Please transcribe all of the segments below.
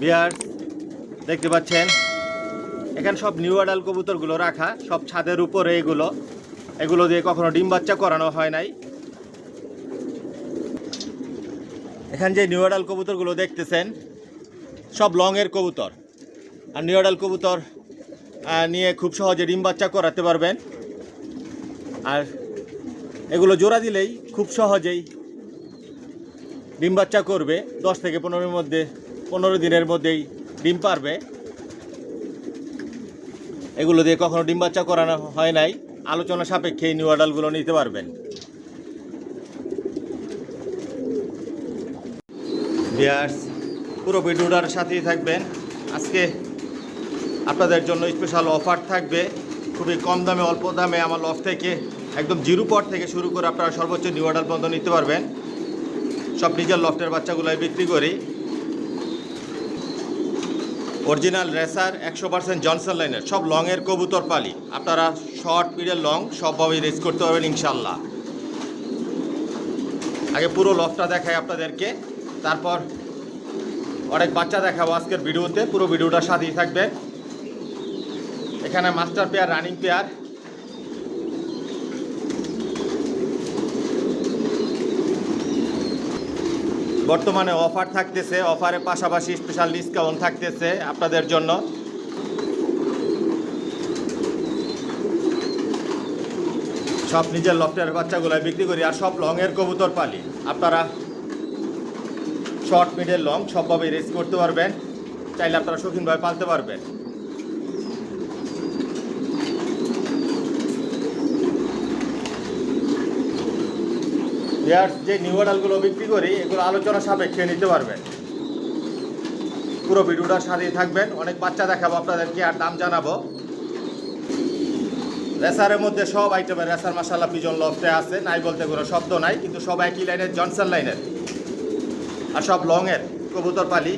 Viewers দেখতে পাচ্ছেন এখানে সব নিউ অ্যাডাল্ট কবুতরগুলো রাখা, সব ছাদের উপরে এগুলো দিয়ে কখনো ডিম বাচ্চা করানো হয় নাই। এখানে যে নিউ অ্যাডাল্ট কবুতরগুলো দেখতেছেন সব লংয়ের কবুতর, আর নিউ অ্যাডাল্ট কবুতর নিয়ে খুব সহজে ডিম বাচ্চা করাতে পারবেন। আর এগুলো জোড়া দিলেই খুব সহজেই ডিম বাচ্চা করবে, 10 থেকে 15 দিনের মধ্যেই ডিম পারবে। এগুলো দিয়ে কখনো ডিম বাচ্চা করানো হয় নাই, আলোচনা সাপেক্ষে এই নিউ অ্যাডাল্টগুলো নিতে পারবেন। ভিউয়ার্স পুরো ভিডিওটার সাথেই থাকবেন। আজকে আপনাদের জন্য স্পেশাল অফার থাকবে, খুবই কম দামে অল্প দামে আমার লফট থেকে একদম জিরো পট থেকে শুরু করে আপনারা সর্বোচ্চ নিউ অ্যাডাল্ট পর্যন্ত নিতে পারবেন। সব নিজের লফটের বাচ্চাগুলোই বিক্রি করি। অরিজিনাল রেসার 100% জনসন লাইনের সব লংয়ের কবুতর পালি। আপনারা শর্ট পিরিয়ড লং সবভাবেই রেস করতে পারবেন ইনশাল্লাহ। আগে পুরো লফটটা দেখাই আপনাদেরকে, তারপর অনেক বাচ্চা দেখাবো আজকের ভিডিওতে। পুরো ভিডিওটার সাথেই থাকবে। এখানে মাস্টার পেয়ার, রানিং পেয়ার, বর্তমানে অফার থাকতেছে। অফারের পাশাপাশি স্পেশাল ডিসকাউন্ট থাকতেছে আপনাদের জন্য। সব নিজের লফটের বাচ্চাগুলো বিক্রি করি, আর সব লংয়ের কবুতর পালি। আপনারা শর্ট মিডল লং সবভাবে রেস করতে পারবেন, চাইলে আপনারা শৌখিনভাবে পালতে পারবেন। যে নিউ অ্যাডাল্টগুলো বিক্রি করি এগুলো আলোচনা সাপেক্ষে নিতে পারবেন। পুরো ভিডিওটার সাথেই থাকবেন। অনেক বাচ্চা দেখাবো আপনাদেরকে আর দাম জানাবো। রেসারের মধ্যে সব আইটেমের রেসার মাশাআল্লাহ পিজন লফটে আছে, নাই বলতে কোনো শব্দ নাই, কিন্তু সব একই লাইনের, জনসন লাইনের, আর সব লংয়ের কবুতর পালি।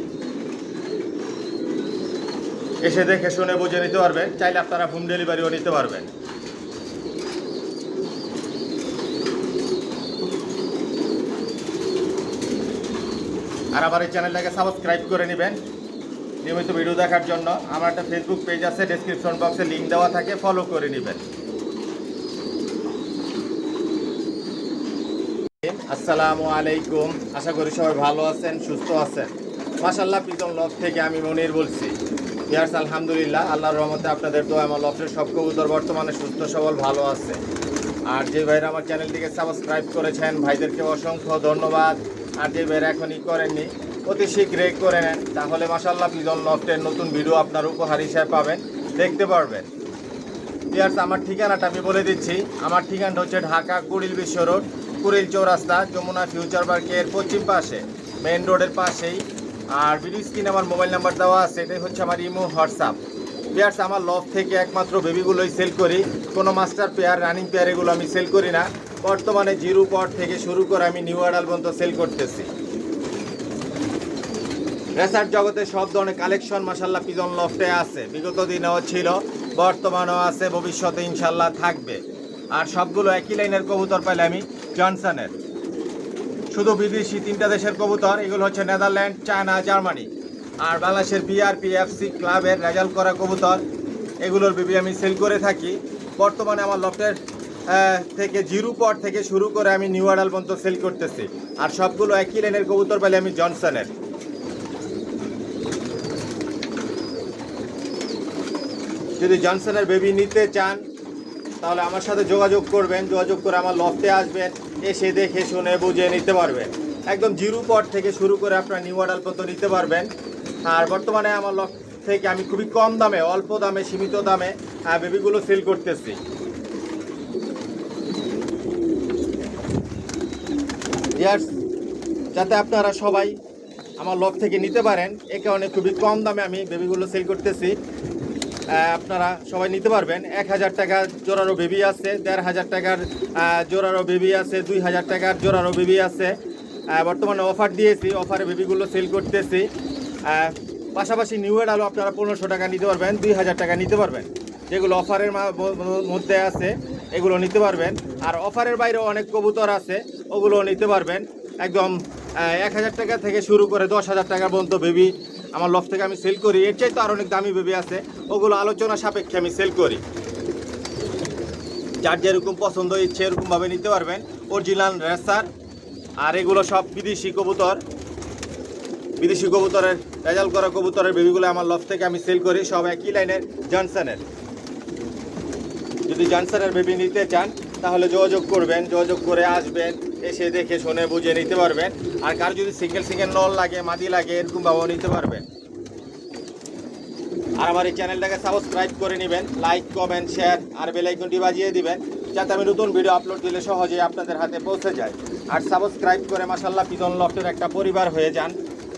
এসে দেখে শুনে বুঝে নিতে পারবেন, চাইলে আপনারা হোম ডেলিভারিও নিতে পারবেন। আর আমার এই চ্যানেলটাকে সাবস্ক্রাইব করে নেবেন নিয়মিত ভিডিও দেখার জন্য। আমার একটা ফেসবুক পেজ আছে, ডেসক্রিপশন বক্সে লিঙ্ক দেওয়া থাকে, ফলো করে নেবেন। আসসালামু আলাইকুম, আশা করি সবাই ভালো আছেন, সুস্থ আছেন। মাশাআল্লাহ পিজন লফট থেকে আমি মনির বলছি। ভিউয়ার্স আলহামদুলিল্লাহ, আল্লাহর রহমতে আপনাদের দোয়া আমার লফটের সব কবুতর বর্তমানে সুস্থ সবল ভালো আছে। আর যে ভাইরা আমার চ্যানেলটিকে সাবস্ক্রাইব করেছেন ভাইদেরকে অসংখ্য ধন্যবাদ। আর যে ভাইরা এখনই করেননি অতি শীঘ্রই করে নেন, তাহলে মাশাআল্লাহ পিজন লফটের নতুন ভিডিও আপনার উপহার হিসেবে পাবেন, দেখতে পারবেন। ভিউয়ার্স আমার ঠিকানাটা আমি বলে দিচ্ছি। আমার ঠিকানাটা হচ্ছে ঢাকা কুড়িল বিশ্ব রোড, কুড়িল চৌরাস্তা, যমুনা ফিউচার পার্কের পশ্চিম পাশে, মেইন রোডের পাশেই। আর ভিডিও স্ক্রিনে আমার মোবাইল নাম্বার দেওয়া আছে, এটাই হচ্ছে আমার ইমো, হোয়াটসঅ্যাপ। ভিউয়ার্স আমার লফট থেকে একমাত্র বেবিগুলোই সেল করি, কোনো মাস্টার পেয়ার, রানিং পেয়ার এগুলো আমি সেল করি না। বর্তমানে জিরো পট থেকে শুরু করে আমি নিউ অ্যাডাল্ট পর্যন্ত সেল করতেছি। রেসার জগতে সব ধরনের কালেকশন মাশাআল্লাহ পিজন লফটে আছে, বিগত দিনেও ছিল, বর্তমানেও আছে, ভবিষ্যতে ইনশাল্লাহ থাকবে। আর সবগুলো একই লাইনের কবুতর পাইলে আমি জনসনের। শুধু বিদেশি 3টা দেশের কবুতর, এগুলো হচ্ছে নেদারল্যান্ড, চায়না, জার্মানি। আর বাংলাদেশের বিআরপিএফসি ক্লাবের রেজাল্ট করা কবুতর, এগুলোর বেবি আমি সেল করে থাকি। বর্তমানে আমার লফটের থেকে জিরো পট থেকে শুরু করে আমি নিউ অ্যাডাল্ট পর্যন্ত সেল করতেছি। আর সবগুলো একই লাইনের কবুতর পাইলে আমি জনসনের। যদি জনসনের বেবি নিতে চান তাহলে আমার সাথে যোগাযোগ করবেন, যোগাযোগ করে আমার লফটে আসবেন, এসে দেখে শুনে বুঝে নিতে পারবেন। একদম জিরো পট থেকে শুরু করে আপনার নিউ অ্যাডাল্ট পর্যন্ত নিতে পারবেন। আর বর্তমানে আমার লফট থেকে আমি খুবই কম দামে, অল্প দামে, সীমিত দামে বেবিগুলো সেল করতেছি। যাতে আপনারা সবাই আমার লফট থেকে নিতে পারেন, এ কারণে খুবই কম দামে আমি বেবিগুলো সেল করতেছি। আপনারা সবাই নিতে পারবেন। 1000 টাকার জোড়ারও বেবি আছে, 1500 টাকার জোড়ারও বেবি আছে, 2000 টাকার জোড়ারও বেবি আছে। বর্তমানে অফার দিয়েছি, অফারে বেবিগুলো সেল করতেছি। পাশাপাশি নিউ অ্যাডাল্টও আপনারা 1500 টাকা নিতে পারবেন, 2000 টাকা নিতে পারবেন। যেগুলো অফারের মধ্যে আছে এগুলো নিতে পারবেন। আর অফারের বাইরেও অনেক কবুতর আছে, ওগুলো নিতে পারবেন। একদম 1000 টাকা থেকে শুরু করে 10,000 টাকা পর্যন্ত বেবি আমার লফট থেকে আমি সেল করি, এর চাইতে আর অনেক দামি বেবি আছে, ওগুলো আলোচনা সাপেক্ষে আমি সেল করি। যার যেরকম পছন্দ ইচ্ছে এরকমভাবে নিতে পারবেন। অরিজিনাল রেসার, আর এগুলো সব বিদেশি কবুতর। বিদেশি কবুতরের রেজাল্ট করা কবুতরের বেবিগুলো আমার লফট থেকে আমি সেল করি, সব একই লাইনের জনসনের। যদি জনসনের বেবি নিতে চান তাহলে যোগাযোগ করবেন, যোগাযোগ করে আসবেন, এসে দেখে শুনে বুঝে নিতে পারবেন। আর কার যদি সিঙ্গেল সিঙ্গেল নল লাগে, মাদি লাগে, এরকমভাবেও নিতে পারবেন। আর আমার এই চ্যানেলটাকে সাবস্ক্রাইব করে নেবেন, লাইক কমেন্ট শেয়ার আর বেল আইকনটি বাজিয়ে দিবেন, যাতে আমি নতুন ভিডিও আপলোড দিলে সহজেই আপনাদের হাতে পৌঁছে যায়। আর সাবস্ক্রাইব করে মাশাআল্লাহ পিজন লফটের একটা পরিবার হয়ে যান।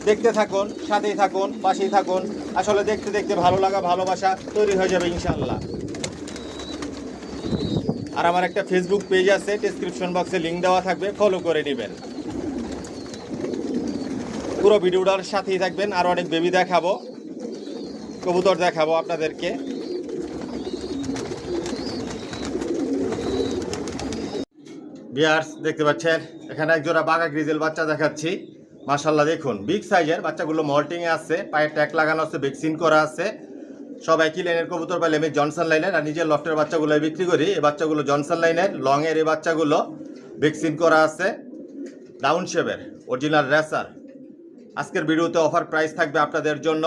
দেখতে থাকুন, সাথেই থাকুন, পাশেই থাকুন। আসলে দেখতে দেখতে ভালো লাগা ভালোবাসা তৈরি হয়ে যাবে ইনশাআল্লাহ। আর আমার একটা ফেসবুক পেজ আছে, ডেসক্রিপশন বক্সে লিঙ্ক দেওয়া থাকবে, ফলো করে নেবেন। পুরো ভিডিওটার সাথেই থাকবেন, আর অনেক বেবি দেখাবো, কবুতর দেখাবো আপনাদেরকে। ভিউয়ার্স দেখতে পাচ্ছেন এখানে এক জোড়া বাঘা গ্রিজেল বাচ্চা দেখাচ্ছি। মাশাআল্লাহ দেখুন, বিগ সাইজের বাচ্চাগুলো মল্টিংয়ে আছে, পায়ে ট্যাগ লাগানো আছে, ভ্যাকসিন করা আছে। সব একই লাইনের কবুতর পাইলে আমি জনসন লাইনের, আর নিজের লফটের বাচ্চাগুলো বিক্রি করি। এই বাচ্চাগুলো জনসন লাইনের লংয়ের, এই বাচ্চাগুলো ভ্যাকসিন করা আছে, ডাউন শেপের, অরিজিনাল রেসার। আজকের ভিডিওতে অফার প্রাইস থাকবে আপনাদের জন্য,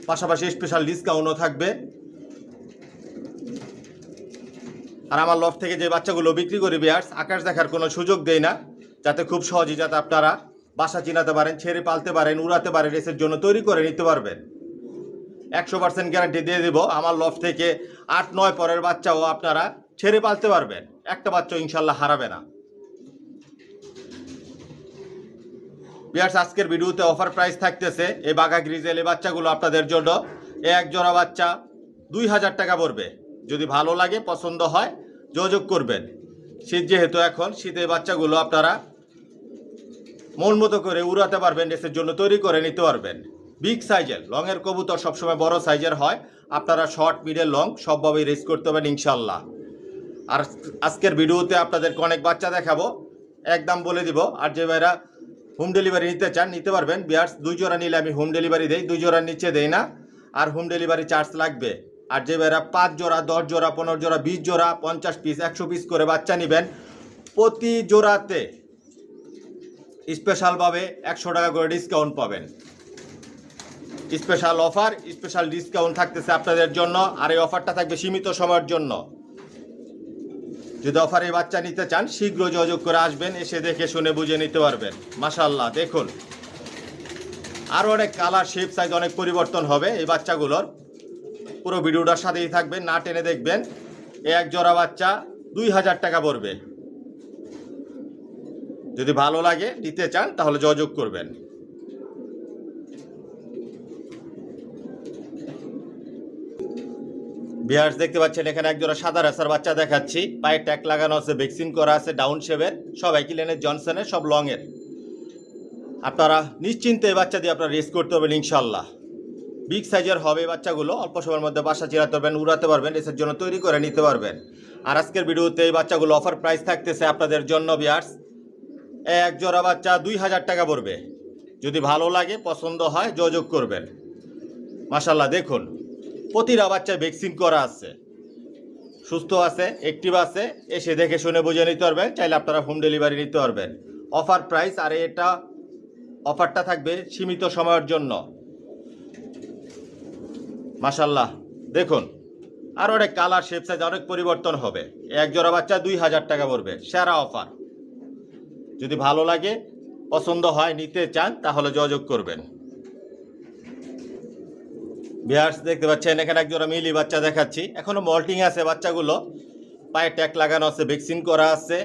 পাশাপাশি স্পেশাল ডিসকাউন্টও থাকবে। আর আমার লফট থেকে যে বাচ্চাগুলো বিক্রি করি ভিউয়ার্স, আকাশ দেখার কোনো সুযোগ দেই না, যাতে খুব সহজেই যাতে আপনারা বাসা চিনাতে পারেন, ছেড়ে পালতে পারেন, উড়াতে পারেন, রেসের জন্য তৈরি করে নিতে পারবেন। 100% গ্যারান্টি দিয়ে দিব। আমার লফট থেকে 8-9 পরের বাচ্চাও আপনারা ছেড়ে পালতে পারবেন, একটা বাচ্চা ইনশাল্লাহ হারাবে না। ভিউয়ার্স আজকের ভিডিওতে অফার প্রাইস থাকতেছে এই বাঘা গ্রিজেল এই বাচ্চাগুলো আপনাদের জন্য। এক জোড়া বাচ্চা 2000 টাকা পড়বে। যদি ভালো লাগে, পছন্দ হয়, যোগাযোগ করবেন। শীত যেহেতু এখন, শীতে বাচ্চাগুলো আপনারা মন মতো করে উড়াতে পারবেন, রেসের জন্য তৈরি করে নিতে পারবেন। বিগ সাইজের লংয়ের কবুতর সবসময় বড় সাইজের হয়, আপনারা শর্ট মিডল লং সবভাবেই রেস করতে পারবেন ইনশাল্লাহ। আর আজকের ভিডিওতে আপনাদেরকে অনেক বাচ্চা দেখাবো, একদম বলে দিব। আর যে ভাইরা হোম ডেলিভারি নিতে চান নিতে পারবেন। ভিউয়ার্স 2 জোড়া নিলে আমি হোম ডেলিভারি দেই, 2 জোড়ার নিচে দেই না, আর হোম ডেলিভারি চার্জ লাগবে। আর যে ভাইরা 5 জোড়া, 10 জোড়া, 15 জোড়া, 20 জোড়া, 50 পিস, 100 পিস করে বাচ্চা নেবেন, প্রতি জোড়াতে স্পেশালভাবে 100 টাকা করে ডিসকাউন্ট পাবেন। স্পেশাল অফার, স্পেশাল ডিসকাউন্ট থাকতেছে আপনাদের জন্য। আর এই অফারটা থাকবে সীমিত সময়ের জন্য। যদি অফারে বাচ্চা নিতে চান শীঘ্র যোগাযোগ করে আসবেন, এসে দেখে শুনে বুঝে নিতে পারবেন। মাশাআল্লাহ দেখুন, আরও অনেক কালার, শেপ, সাইজ অনেক পরিবর্তন হবে এই বাচ্চাগুলোর। পুরো ভিডিওটার সাথেই থাকবেন, না টেনে দেখবেন। এক জোড়া বাচ্চা 2000 টাকা পড়বে। যদি ভালো লাগে, নিতে চান, তাহলে যোগাযোগ করবেন। ভিউয়ার্স দেখতে পাচ্ছেন এখানে এক জোড়া সাদা রেসার বাচ্চা দেখাচ্ছি, পায়ে ট্যাগ লাগানো আছে, ভ্যাকসিন করা আছে, ডাউন শেপের, সব একই লাইনের জনসনের, সব লংয়ের। আপনারা নিশ্চিন্তে এই বাচ্চা দিয়ে আপনারা রেস করতে পারবেন ইনশাল্লাহ। বিগ সাইজের হবে বাচ্চাগুলো, অল্প সময়ের মধ্যে বাসা চিরাতে পারবেন, উড়াতে পারবেন, রেসের জন্য তৈরি করে নিতে পারবেন। আর আজকের ভিডিওতে এই বাচ্চাগুলো অফার প্রাইস থাকতেছে আপনাদের জন্য ভিউয়ার্স, এক জোড়া বাচ্চা 2000 টাকা পড়বে। যদি ভালো লাগে, পছন্দ হয়, যোগাযোগ করবেন। মাশাআল্লাহ দেখুন, প্রতিটা বাচ্চায় ভ্যাকসিন করা আছে, সুস্থ আছে, অ্যাক্টিভ আছে, এসে দেখে শুনে বুঝে নিতে পারবেন। চাইলে আপনারা হোম ডেলিভারি নিতে পারবেন। অফার প্রাইস, আর এটা অফারটা থাকবে সীমিত সময়ের জন্য। মাশাআল্লাহ দেখুন, আর অনেক কালার, শেপ, সাইজ অনেক পরিবর্তন হবে। এক জোড়া বাচ্চা 2000 টাকা পড়বে, সেরা অফার। যদি ভালো লাগে, পছন্দ হয়, নিতে চান, তাহলে যোগাযোগ করবেন। ভিউয়ার্স দেখতে পাচ্ছেন এখানে এক জোড়া মিলি বাচ্চা দেখাচ্ছি, এখনো মল্টিং আছে বাচ্চাগুলো, পায়ে ট্যাগ লাগানো আছে, ভ্যাকসিন করা আছে,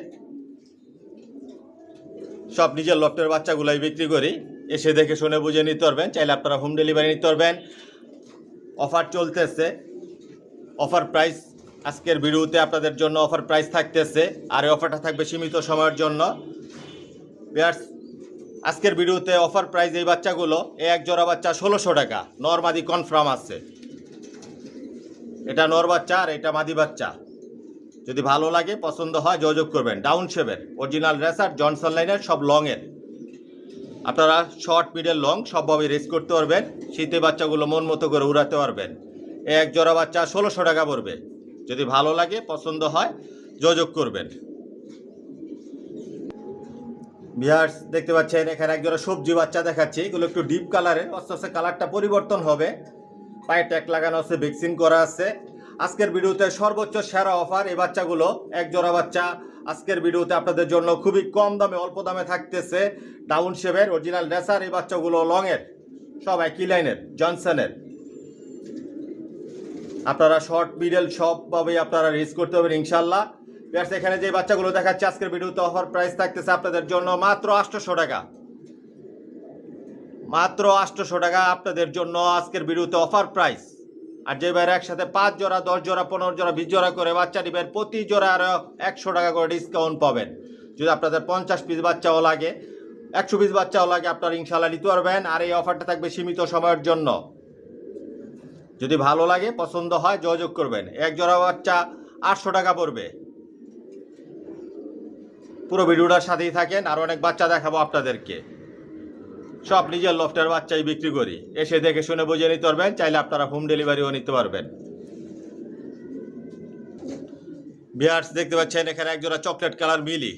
সব নিজের লফটের বাচ্চাগুলোই বিক্রি করি। এসে দেখে শুনে বুঝে নিতে পারবেন। চাইলে আপনারা হোম ডেলিভারি নিতে পারবেন। অফার চলতেছে, অফার প্রাইস আজকের ভিডিওতে আপনাদের জন্য অফার প্রাইস থাকতেছে। আর এই অফারটা থাকবে সীমিত সময়ের জন্য। ভিউয়ার্স আজকের ভিডিওতে অফার প্রাইস এই বাচ্চাগুলো, এক জোড়া বাচ্চা 1600 টাকা, নর মাদি কনফার্ম আছে। এটা নর বাচ্চা আর এটা মাদি বাচ্চা। যদি ভালো লাগে, পছন্দ হয়, যোগাযোগ করবেন। ডাউন শেপের, অরিজিনাল রেসার, জনসন লাইনের, সব লংয়ের। আপনারা শর্ট মিডল লং সবভাবে রেস করতে পারবেন। শীতে বাচ্চাগুলো মন মতো করে উড়াতে পারবেন। এক জোড়া বাচ্চা 1600 টাকা পড়বে। যদি ভালো লাগে পছন্দ হয় যোগাযোগ করবেন। ভিউয়ার্স দেখতে পাচ্ছেন এখানে এক জোড়া সবজি বাচ্চা দেখাচ্ছি। এগুলো একটু ডিপ কালারের, আস্তে আস্তে কালারটা পরিবর্তন হবে। পায়ে ট্যাগ লাগানো আছে, ভ্যাকসিন করা আছে। আজকের ভিডিওতে সর্বোচ্চ সেরা অফার এই বাচ্চাগুলো। এক জোড়া বাচ্চা আজকের ভিডিওতে আপনাদের জন্য খুবই কম দামে অল্প দামে থাকতেছে। ডাউন শেপের অরিজিনাল রেসার এই বাচ্চাগুলো লংয়ের, সব একই লাইনের জনসনের। আপনারা শর্ট মিডল সবভাবেই আপনারা রেস করতে পারবেন ইনশাল্লাহ। এখানে যে বাচ্চাগুলো দেখাচ্ছে আজকের ভিডিওতে অফার প্রাইস থাকতেছে আপনাদের জন্য মাত্র 800 টাকা। মাত্র 800 টাকা আপনাদের জন্য আজকের ভিডিওতে অফার প্রাইস। আর যে ভাইরা একসাথে 5 জোড়া 10 জোড়া 15 জোড়া 20 জোড়া করে বাচ্চা নেবেন, প্রতি জোড়া আরও 100 টাকা করে ডিসকাউন্ট পাবেন। যদি আপনাদের 50 পিস বাচ্চাও লাগে, 100 পিস বাচ্চাও লাগে, আপনারা ইনশাল্লাহ নিতে পারবেন। আর এই অফারটা থাকবে সীমিত সময়ের জন্য। যদি ভালো লাগে পছন্দ হয় যোগাযোগ করবেন। এক জোড়া বাচ্চা 800 টাকা পড়বে। পুরো ভিডিওটার সাথেই থাকেন, আর অনেক বাচ্চা দেখাবো আপনাদেরকে। সব নিজের লফটের বাচ্চাই বিক্রি করি। এসে দেখে শুনে বুঝে নিতে পারবেন। চাইলে আপনারা হোম ডেলিভারিও নিতে পারবেন। ভিউয়ার্স দেখতে পাচ্ছেন এখানে একজোড়া চকলেট কালার মিলি।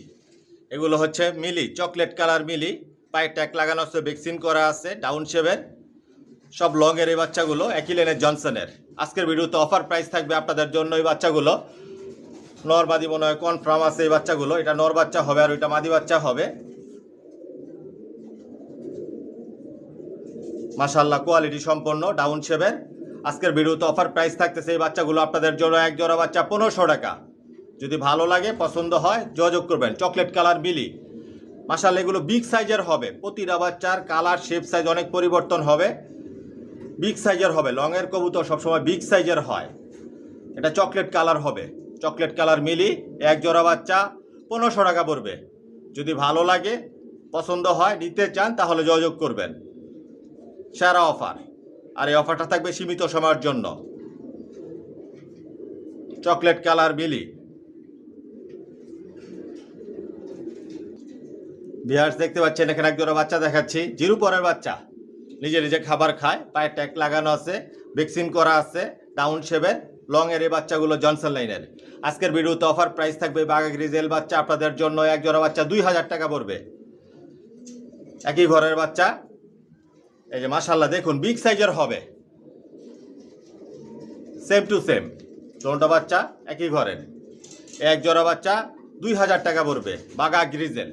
এগুলো হচ্ছে মিলি, চকলেট কালার মিলি। পায়ে ট্যাগ লাগানো আছে, ভ্যাকসিন করা আছে, ডাউন শেপের, সব লংয়ের এই বাচ্চাগুলো, একই লেনের জনসনের। আজকের ভিডিওতে অফার প্রাইস থাকবে আপনাদের জন্য এই বাচ্চাগুলো। নর মাদি মনে হয় কনফার্ম আছে এই বাচ্চাগুলো। এটা নর বাচ্চা হবে আর ওইটা মাদি বাচ্চা হবে। মাশাআল্লাহ কোয়ালিটি সম্পন্ন ডাউন শেপের। আজকের ভিডিওতে অফার প্রাইস থাকতেছে এই বাচ্চাগুলো আপনাদের জন্য এক জোড়া বাচ্চা 1500 টাকা। যদি ভালো লাগে পছন্দ হয় যোগাযোগ করবেন। চকলেট কালার মিলি, মাশাআল্লাহ এগুলো বিগ সাইজের হবে। প্রতিটা বাচ্চার কালার শেপ সাইজ অনেক পরিবর্তন হবে, বিগ সাইজের হবে। লংয়ের কবুতর সবসময় বিগ সাইজের হয়। এটা চকলেট কালার হবে, চকলেট কালার মিলি। এক জোড়া বাচ্চা 1500 টাকা পড়বে। যদি ভালো লাগে পছন্দ হয় নিতে চান তাহলে যোগাযোগ করবেন। সেরা অফার, আর এই অফারটা থাকবে সীমিত সময়ের জন্য। চকলেট কালার মিলি। ভিউয়ার্স দেখতে পাচ্ছেন এখানে এক জোড়া বাচ্চা দেখাচ্ছি। জিরো পরের বাচ্চা, নিজে নিজে খাবার খায়, পায়ে ট্যাগ লাগানো আছে, ভ্যাকসিন করা আছে, ডাউন শেপের, লং এর এই বাচ্চাগুলো জনসন লাইনের। আজকের ভিডিওতে অফার প্রাইস থাকবে বাঘা গ্রিজেল বাচ্চা আপনাদের জন্য এক জোড়া বাচ্চা 2000 টাকা পড়বে। একই ঘরের বাচ্চা। এই যে মাশাআল্লাহ দেখুন বিগ সাইজের হবে, সেম টু সেম। দুটো বাচ্চা একই ঘরের। এক জোড়া বাচ্চা 2000 টাকা পড়বে, বাঘা গ্রিজেল।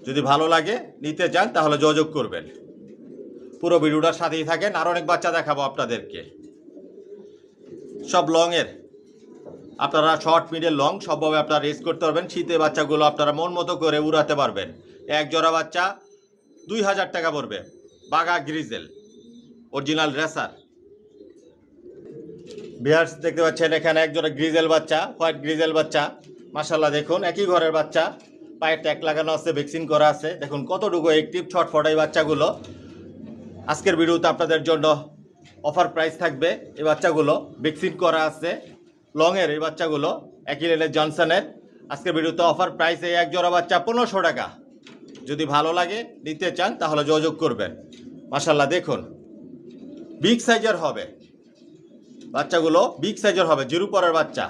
যদি ভালো লাগে নিতে চান তাহলে যোগাযোগ করবেন। পুরো ভিডিওটার সাথেই থাকেন, আর অনেক বাচ্চা দেখাবো আপনাদেরকে। সব লংয়ের, আপনারা শর্ট মিডল লং সবভাবে আপনারা রেস করতে পারবেন। শীতে বাচ্চাগুলো আপনারা মন মতো করে উড়াতে পারবেন। এক জোড়া বাচ্চা 2000 টাকা পড়বে, বাঘা গ্রিজেল অরিজিনাল রেসার। ভিউয়ার্স দেখতে পাচ্ছেন এখানে এক জোড়া গ্রিজেল বাচ্চা, হোয়াইট গ্রিজেল বাচ্চা। মাশাআল্লাহ দেখুন একই ঘরের বাচ্চা, পায়ে ট্যাগ লাগানো আছে, ভ্যাকসিন করা আছে। দেখুন কতটুকু অ্যাক্টিভ ছটফট এই বাচ্চাগুলো। আজকের ভিডিওতে আপনাদের জন্য অফার প্রাইস থাকবে এই বাচ্চাগুলো, ভ্যাকসিন করা আছে, লংয়ের এই বাচ্চাগুলো, একই লেনের জনসনের। আজকের ভিডিওতে অফার প্রাইস এই এক জোড়া বাচ্চা 1500 টাকা। যদি ভালো লাগে নিতে চান তাহলে যোগাযোগ করবেন। মাশাআল্লাহ দেখুন বিগ সাইজের হবে বাচ্চাগুলো, বিগ সাইজের হবে। জিরো পরের বাচ্চা,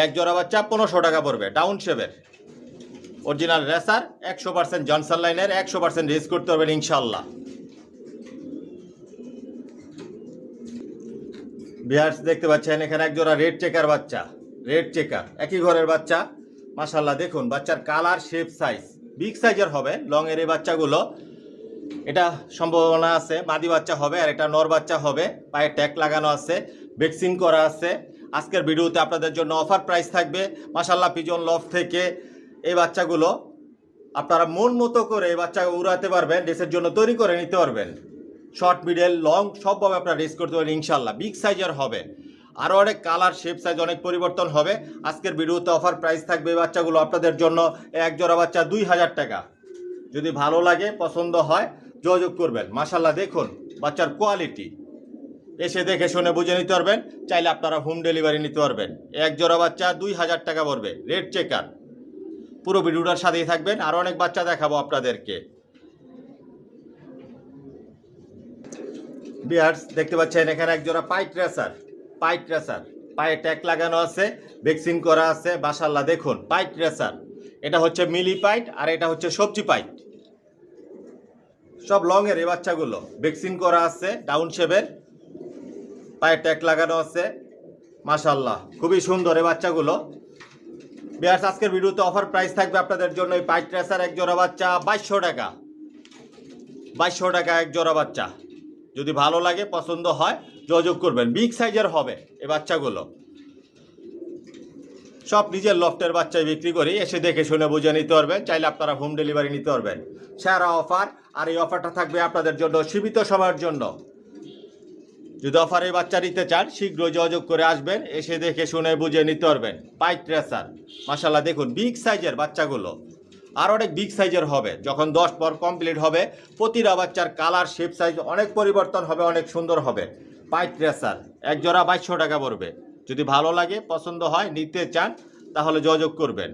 এক জোড়া বাচ্চা 1500 টাকা পড়বে, ডাউন শেপের, অরিজিনাল রেসার, 100% জনসন লাইনের, 100% রেস করতে পারবেন ইনশাল্লাহ। ভিউয়ার্স দেখতে পাচ্ছেন এখানে এক জোড়া রেড চেকার বাচ্চা, রেড চেকার একই ঘরের বাচ্চা। মাশাআল্লাহ দেখুন বাচ্চার কালার শেপ সাইজ বিগ সাইজের হবে। লং এর এই বাচ্চাগুলো, এটা সম্ভাবনা আছে মাদি বাচ্চা হবে আর এটা নর বাচ্চা হবে। পায়ে ট্যাগ লাগানো আছে, ভ্যাকসিন করা আছে। আজকের ভিডিওতে আপনাদের জন্য অফার প্রাইস থাকবে। মাশাআল্লাহ পিজন লফ থেকে এই বাচ্চাগুলো আপনারা মন মতো করে এই বাচ্চা উড়াতে পারবেন, রেসের জন্য তৈরি করে নিতে পারবেন। শর্ট মিডল লং সবভাবে আপনারা রেস করতে পারেন ইনশাল্লাহ। বিগ সাইজের হবে, আরও অনেক কালার শেপ সাইজ অনেক পরিবর্তন হবে। আজকের ভিডিওতে অফার প্রাইস থাকবে এই বাচ্চাগুলো আপনাদের জন্য এক জোড়া বাচ্চা 2000 টাকা। যদি ভালো লাগে পছন্দ হয় যোগাযোগ করবেন। মাশাআল্লাহ দেখুন বাচ্চার কোয়ালিটি, এসে দেখে শুনে বুঝে নিতে পারবেন। চাইলে আপনারা হোম ডেলিভারি নিতে পারবেন। এক জোড়া বাচ্চা 2000 টাকা পড়বে, রেড চেকার। পুরো ভিডিওটার সাথেই থাকবেন, আরও অনেক বাচ্চা দেখাবো আপনাদেরকে। বিয়ার্স দেখতে পাচ্ছেন এখানে এক জোড়া পাইট রেসার, পায়ে ট্যাগ লাগানো আছে, ভ্যাকসিন করা আছে। মাশাআল্লাহ দেখুন পাইট রেসার, এটা হচ্ছে মিলি পাইট আর এটা হচ্ছে সবজি পাইট, সব লং এর এই বাচ্চাগুলো। ভ্যাকসিন করা আছে, ডাউন শেপের, পায়ে ট্যাগ লাগানো আছে। মাশাআল্লাহ খুবই সুন্দর এই বাচ্চাগুলো। বিয়ার্স আজকের ভিডিওতে অফার প্রাইস থাকবে আপনাদের জন্য এই পাইট রেসার এক জোড়া বাচ্চা 2200 টাকা, 2200 টাকা এক জোড়া বাচ্চা। যদি ভালো লাগে পছন্দ হয় যোগাযোগ করবেন। বিগ সাইজের হবে এই বাচ্চাগুলো, সব নিজের লফটের বাচ্চাই বিক্রি করি, এসে দেখে শুনে বুঝে নিতে পারবেন। চাইলে আপনারা হোম ডেলিভারি নিতে পারবেন। সেরা অফার, আর এই অফারটা থাকবে আপনাদের জন্য সীমিত সময়ের জন্য। যদি অফারে বাচ্চা নিতে চান শীঘ্রই যোগাযোগ করে আসবেন, এসে দেখে শুনে বুঝে নিতে পারবেন। পাইট রেসার মাশাআল্লাহ দেখুন বিগ সাইজের বাচ্চাগুলো, আর অনেক বিগ সাইজের হবে। যখন 10 পর কমপ্লিট হবে প্রতিটা বাচ্চার কালার শেপ সাইজ অনেক পরিবর্তন হবে, অনেক সুন্দর হবে। পাইট রেসার এক জোড়া 2200 টাকা পড়বে। যদি ভালো লাগে পছন্দ হয় নিতে চান তাহলে যোগাযোগ করবেন।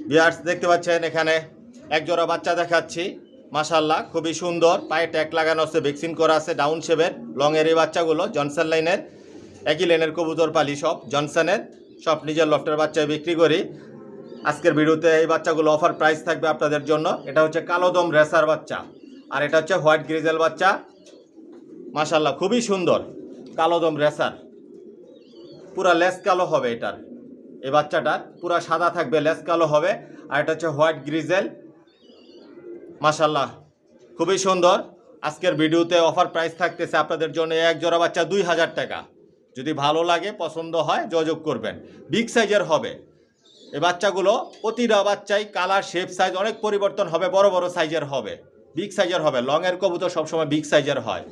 ভিউয়ার্স দেখতে পাচ্ছেন এখানে এক জোড়া বাচ্চা দেখাচ্ছি। মাশাআল্লাহ খুবই সুন্দর, পায়ে ট্যাগ লাগানো আছে, ভ্যাকসিন করা আছে, ডাউন শেপের, লং এর এই বাচ্চাগুলো জনসন লাইনের, একই লাইনের কবুতর পালি, সব জনসনের, সব নিজের লফটের বাচ্চায় বিক্রি করি। আজকের ভিডিওতে এই বাচ্চাগুলো অফার প্রাইস থাকবে আপনাদের জন্য। এটা হচ্ছে কালো দম রেসার বাচ্চা, আর এটা হচ্ছে হোয়াইট গ্রিজেল বাচ্চা। মাশাআল্লাহ খুবই সুন্দর কালো দম রেসার, পুরা লেস কালো হবে এটার, এই বাচ্চাটার পুরা সাদা থাকবে, লেস কালো হবে। আর এটা হচ্ছে হোয়াইট গ্রিজেল। মাশাআল্লাহ খুবই সুন্দর। আজকের ভিডিওতে অফার প্রাইস থাকতেছে আপনাদের জন্য এক জোড়া বাচ্চা 2000 টাকা। যদি ভালো লাগে পছন্দ হয় যোগাযোগ করবেন। বিগ সাইজের হবে এই বাচ্চাগুলো, প্রতিটা বাচ্চাই কালার শেপ সাইজ অনেক পরিবর্তন হবে, বড় বড় সাইজের হবে, বিগ সাইজের হবে। লং এর কবুতর সবসময় বিগ সাইজের হয়।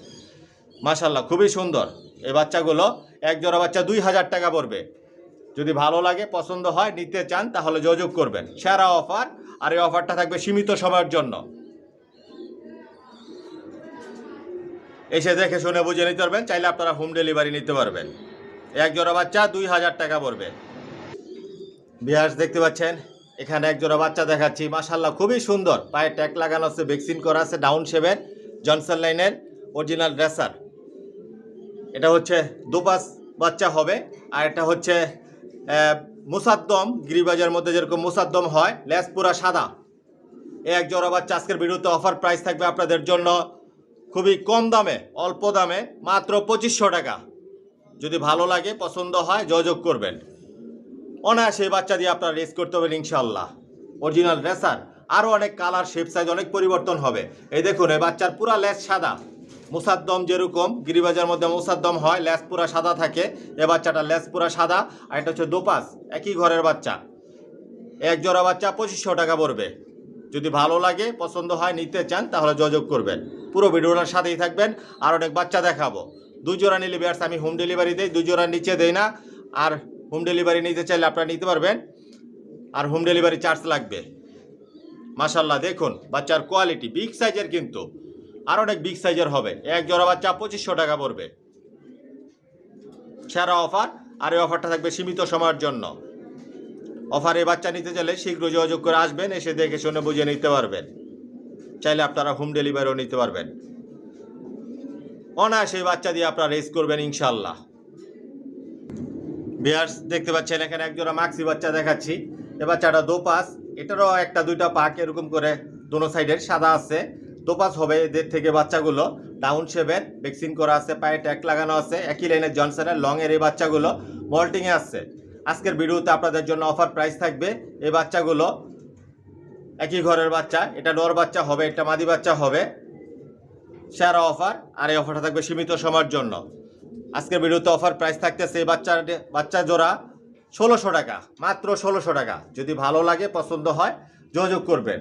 মাশাআল্লাহ খুবই সুন্দর এই বাচ্চাগুলো, এক জোড়া বাচ্চা 2000 টাকা পড়বে। যদি ভালো লাগে পছন্দ হয় নিতে চান তাহলে যোগাযোগ করবেন। সেরা অফার, আর এই অফারটা থাকবে সীমিত সময়ের জন্য। এসে দেখে শুনে বুঝে নিতে পারবেন। চাইলে আপনারা হোম ডেলিভারি নিতে পারবেন। এক জোড়া বাচ্চা 2000 টাকা পড়বে। ভিউয়ার্স দেখতে পাচ্ছেন এখানে এক জোড়া বাচ্চা দেখাচ্ছি। মাশাআল্লাহ খুবই সুন্দর, পায়ে ট্যাগ লাগানো আছে, ভ্যাকসিন করা আছে, ডাউন শেপের, জনসন লাইনের অরিজিনাল রেসার। এটা হচ্ছে দুপাস বাচ্চা হবে, আর এটা হচ্ছে মুসাদ্দম, গিরিবাজের মধ্যে যেরকম মুসাদ্দম হয়, লেস পুরা সাদা। এক জোড়া বাচ্চা আজকের ভিডিওতে অফার প্রাইস থাকবে আপনাদের জন্য খুবই কম দামে, অল্প দামে, মাত্র 2500 টাকা। যদি ভালো লাগে পছন্দ হয় যোগাযোগ করবেন। অনায়াসে এই বাচ্চা দিয়ে আপনারা রেস করতে পারবেন ইনশাল্লাহ। অরিজিনাল রেসার, আরও অনেক কালার শেপ সাইজ অনেক পরিবর্তন হবে। এই দেখুন এই বাচ্চার পুরা লেস সাদা, মুসাদ্দম যেরকম গিরিবাজার মধ্যে মুসাদ্দম হয়, লেস পুরা সাদা থাকে, এ বাচ্চাটা লেস পুরা সাদা। আর এটা হচ্ছে দোপাস, একই ঘরের বাচ্চা। এক জোড়া বাচ্চা 2500 টাকা পড়বে। যদি ভালো লাগে পছন্দ হয় নিতে চান তাহলে যোগাযোগ করবেন। পুরো ভিডিওটার সাথেই থাকবেন, আর অনেক বাচ্চা দেখাবো। 2 জোড়া নিলে বিয়ার্স আমি হোম ডেলিভারি দিই, 2 জোড়ার নিচে দেই না। আর হোম ডেলিভারি নিতে চাইলে আপনারা নিতে পারবেন, আর হোম ডেলিভারি চার্জ লাগবে। মাশাআল্লাহ দেখুন বাচ্চার কোয়ালিটি বিগ সাইজের, কিন্তু আর অনেক বিগ সাইজের হবে। এক জোড়া বাচ্চা 2500 টাকা পড়বে। সেরা অফার, আর এই অফারটা থাকবে সীমিত সময়ের জন্য। অফারে বাচ্চা নিতে চাইলে শীঘ্র যোগাযোগ করে আসবেন, এসে দেখে শুনে বুঝে নিতে পারবেন। চাইলে আপনারা হোম ডেলিভারিও নিতে পারবেন। অনায়াসে বাচ্চা দিয়ে আপনারা রেস করবেন ইনশাল্লাহ। ভিউয়ার্স দেখতে পাচ্ছেন এখানে এক জোড়া মাক্সি বাচ্চা দেখাচ্ছি। এ বাচ্চাটা দোপাস, এটারও একটা দুইটা পাক এরকম করে দোনো সাইডের সাদা আছে। দোপাস হবে এদের থেকে বাচ্চাগুলো, ডাউন শেপের, ভ্যাকসিন করা আছে, পায়ে ট্যাগ লাগানো আছে, একই লাইনের জনসনের, লং এর এই বাচ্চাগুলো মল্টিংয়ে আসছে। আজকের ভিডিওতে আপনাদের জন্য অফার প্রাইস থাকবে। এই বাচ্চাগুলো একই ঘরের বাচ্চা, এটা নর বাচ্চা হবে, এটা মাদি বাচ্চা হবে। সেরা অফার, আর এই অফারটা থাকবে সীমিত সময়ের জন্য। আজকের ভিডিওতে অফার প্রাইস থাকতেছে এই বাচ্চা জোড়া 1600 টাকা, মাত্র 1600 টাকা। যদি ভালো লাগে পছন্দ হয় যোগাযোগ করবেন।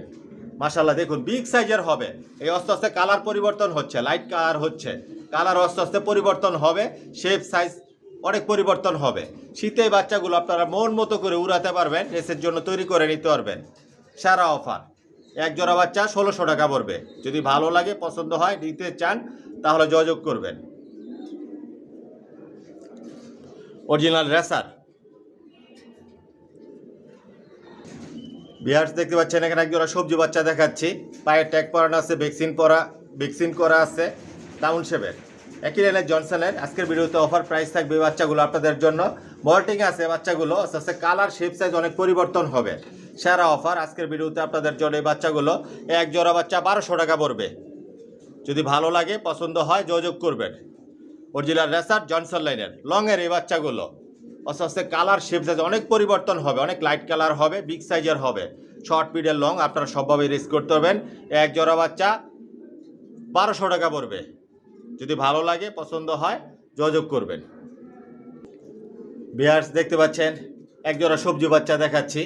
মাশাআল্লাহ দেখুন বিগ সাইজের হবে। এই আস্তে আস্তে কালার পরিবর্তন হচ্ছে, লাইট কালার হচ্ছে, কালার আস্তে আস্তে পরিবর্তন হবে, শেপ সাইজ অনেক পরিবর্তন হবে। শীতে এই বাচ্চাগুলো আপনারা মন মতো করে উড়াতে পারবেন, রেসের জন্য তৈরি করে নিতে পারবেন। সারা অফার, এক জোড়া বাচ্চা 1600 টাকা পড়বে। যদি ভালো লাগে পছন্দ হয় নিতে চান তাহলে যোগাযোগ করবেন। Original racer. বিহার্স দেখতে পাচ্ছেন এখানে এক জোড়া সবজি বাচ্চা দেখাচ্ছি, পায়ে ট্যাগ পরানো আছে, ভ্যাকসিন করা আছে, ডাউন শেপের, একই লাইনের জনসনের। আজকের ভিডিওতে অফার প্রাইস থাকবে বাচ্চাগুলো আপনাদের জন্য। মল্টিং আছে বাচ্চাগুলো, আস্তে আস্তে কালার শেপ সাইজ অনেক পরিবর্তন হবে। সেরা অফার আজকের ভিডিওতে আপনাদের জন্য। এই বাচ্চাগুলো এক জোড়া বাচ্চা 1200 টাকা পড়বে। যদি ভালো লাগে পছন্দ হয় যোগাযোগ করবেন। অরিজিনাল রেসার জনসন লাইনের লংয়ের এই বাচ্চাগুলো আস্তে আস্তে কালার শেপ সাইজ অনেক পরিবর্তন হবে, অনেক লাইট কালার হবে, বিগ সাইজের হবে, শর্ট পিডের লং আপনারা সবভাবে রিস্ক করতে পারবেন। এক জোড়া বাচ্চা 1200 টাকা পড়বে। যদি ভালো লাগে পছন্দ হয় যোগাযোগ করবেন। বিয়ার্স দেখতে পাচ্ছেন এক জোড়া সবজি বাচ্চা দেখাচ্ছি,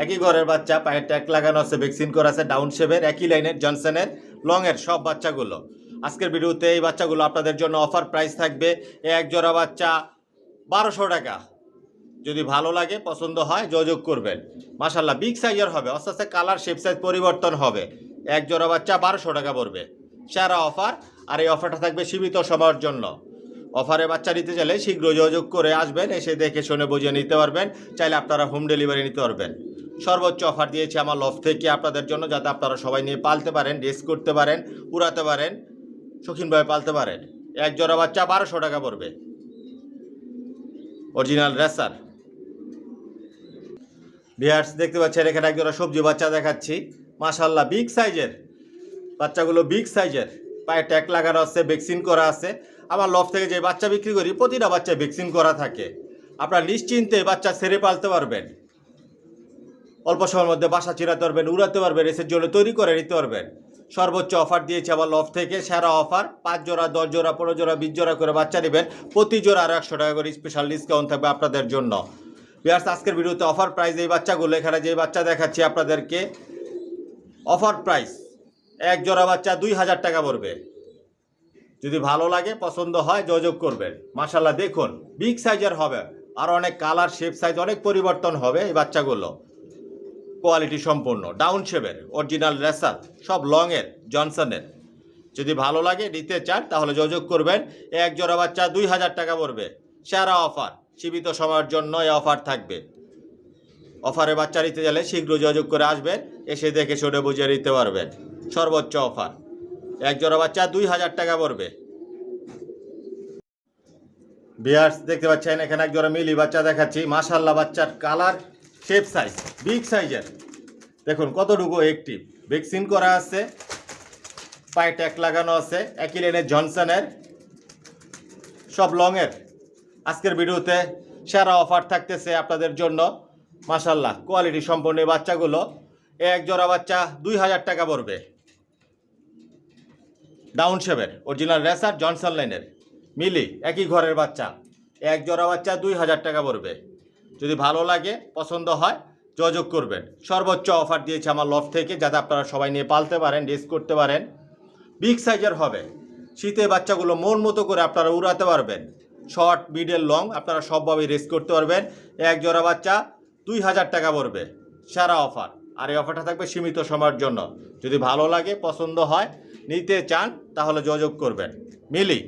একই ঘরের বাচ্চা, পায়ের ট্যাগ লাগানো আছে, ভ্যাকসিন করা আছে, ডাউন শেপের, একই লাইনের জনসনের লংয়ের সব বাচ্চাগুলো। আজকের ভিডিওতে এই বাচ্চাগুলো আপনাদের জন্য অফার প্রাইস থাকবে এক জোড়া বাচ্চা 1200 টাকা। যদি ভালো লাগে পছন্দ হয় যোগাযোগ করবেন। মাশাল্লাহ বিগ সাইজের হবে, আস্তে আস্তে কালার শেপ সাইজ পরিবর্তন হবে। এক জোড়া বাচ্চা 1200 টাকা পড়বে। সেরা অফার, আর এই অফারটা থাকবে সীমিত সময়ের জন্য। অফারে বাচ্চা নিতে চাইলে শীঘ্র যোগাযোগ করে আসবেন, এসে দেখে শুনে বুঝে নিতে পারবেন। চাইলে আপনারা হোম ডেলিভারি নিতে পারবেন। সর্বোচ্চ অফার দিয়েছি আমার লফট থেকে আপনাদের জন্য, যাতে আপনারা সবাই নিয়ে পালতে পারেন, রেস করতে পারেন, উড়াতে পারেন, শৌখিনভাবে পালতে পারেন। এক জোড়া বাচ্চা 1200 টাকা পড়বে। Original racer. বিয়ার্স দেখতে পাচ্ছেন এখানে এক জোড়া সবজি বাচ্চা দেখাচ্ছি, মাশাল্লাহ বিগ সাইজের বাচ্চাগুলো, বিগ সাইজের, পায়ে ট্যাগ লাগানো আছে, ভ্যাকসিন করা আছে। আমার লফট থেকে যে বাচ্চা বিক্রি করি প্রতিটা বাচ্চায় ভ্যাকসিন করা থাকে। আপনারা নিশ্চিন্তে বাচ্চা ছেড়ে পালতে পারবেন, অল্প সময়ের মধ্যে বাসা চিরাতে পারবেন, উড়াতে পারবেন, রেসের জন্য তৈরি করে নিতে পারবেন। সর্বোচ্চ অফার দিয়েছে আমার লফট থেকে, সেরা অফার। 5 জোড়া, 10 জোড়া, 15 জোড়া, 20 জোড়া করে বাচ্চা নেবেন, প্রতি জোড়া আরও 100 টাকা করে স্পেশাল ডিসকাউন্ট থাকবে আপনাদের জন্য। বিয়ার্স আজকের ভিডিওতে অফার প্রাইস এই বাচ্চাগুলো, এখানে যে বাচ্চা দেখাচ্ছি আপনাদেরকে অফার প্রাইস এক জোড়া বাচ্চা 2000 টাকা পড়বে। যদি ভালো লাগে পছন্দ হয় যোগাযোগ করবেন। মাশাল্লাহ দেখুন বিগ সাইজের হবে, আর অনেক কালার শেপ সাইজ অনেক পরিবর্তন হবে এই বাচ্চাগুলো। কোয়ালিটি সম্পূর্ণ, ডাউন শেপের, অরিজিনাল রেসার, সব লংয়ের, জনসনের। যদি ভালো লাগে নিতে চান তাহলে যোগাযোগ করবেন। এক জোড়া বাচ্চা 2000 টাকা পড়বে। সেরা অফার, সীমিত সময়ের জন্য এই অফার থাকবে। অফারে বাচ্চা নিতে গেলে শীঘ্র যোগাযোগ করে আসবেন, এসে দেখে শুনে বুঝে নিতে পারবেন। সর্বোচ্চ অফার, এক জোড়া বাচ্চা 2000 টাকা পড়বে। বিয়ার্স দেখতে পাচ্ছেন এখানে এক জোড়া মিলি বাচ্চা দেখাচ্ছি, মাশাল্লাহ বাচ্চার কালার শেপ সাইজ বিগ সাইজের, দেখুন কতটুকু অ্যাক্টিভ, ভ্যাকসিন করা আছে, পায়ে ট্যাগ লাগানো আছে, একই লাইনের জনসনের, সব লংয়ের। আজকের ভিডিওতে সেরা অফার থাকতেছে আপনাদের জন্য। মাশাল্লাহ কোয়ালিটি সম্পন্ন এই বাচ্চাগুলো, এক জোড়া বাচ্চা 2000 টাকা পড়বে। ডাউন শেপের, অরিজিনাল রেসার, জনসন লাইনের মিলি, একই ঘরের বাচ্চা, এক জোড়া বাচ্চা 2000 টাকা পড়বে। যদি ভালো লাগে পছন্দ হয় যোগাযোগ করবেন। সর্বোচ্চ অফার দিয়েছে আমার লফট থেকে, যাতে আপনারা সবাই নিয়ে পালতে পারেন, রেস করতে পারেন। বিগ সাইজের হবে, শীতে বাচ্চাগুলো মন মতো করে আপনারা উড়াতে পারবেন। শর্ট, মিডল, লং আপনারা সবভাবে রেস করতে পারবেন। এক জোড়া বাচ্চা 2000 টাকা পড়বে। সেরা অফার, আর এই অফারটা থাকবে সীমিত সময়ের জন্য। যদি ভালো লাগে পছন্দ হয় নিতে চান তাহলে যোগাযোগ করবেন। মিলি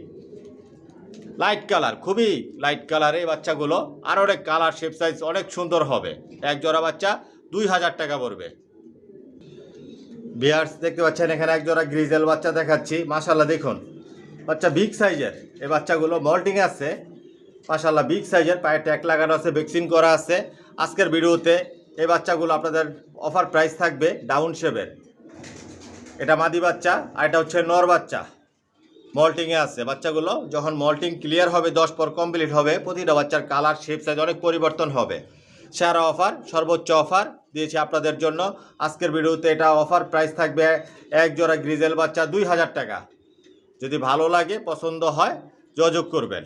লাইট কালার, খুবই লাইট কালার এই বাচ্চাগুলো, আর অনেক কালার শেপ সাইজ অনেক সুন্দর হবে। এক জোড়া বাচ্চা 2000 টাকা পড়বে। বিয়ার্স দেখতে পাচ্ছেন এখানে এক জোড়া গ্রিজেল বাচ্চা দেখাচ্ছি, মাশাল্লাহ দেখুন বাচ্চা বিগ সাইজের এই বাচ্চাগুলো, মল্টিং আছে, মাশাল্লাহ বিগ সাইজের, পায়ে ট্যাগ লাগানো আছে, ভ্যাকসিন করা আছে। আজকের ভিডিওতে এই বাচ্চাগুলো আপনাদের অফার প্রাইস থাকবে ডাউন শেপের। এটা মাদি বাচ্চা, আর এটা হচ্ছে নর বাচ্চা, মল্টিংয়ে আছে বাচ্চাগুলো। যখন মল্টিং ক্লিয়ার হবে, 10 পর কমপ্লিট হবে, প্রতিটা বাচ্চার কালার শেপ সাইজ অনেক পরিবর্তন হবে। সেরা অফার, সর্বোচ্চ অফার দিয়েছি আপনাদের জন্য আজকের ভিডিওতে। এটা অফার প্রাইস থাকবে এক জোড়া গ্রিজেল বাচ্চা 2000 টাকা। যদি ভালো লাগে পছন্দ হয় যোগাযোগ করবেন।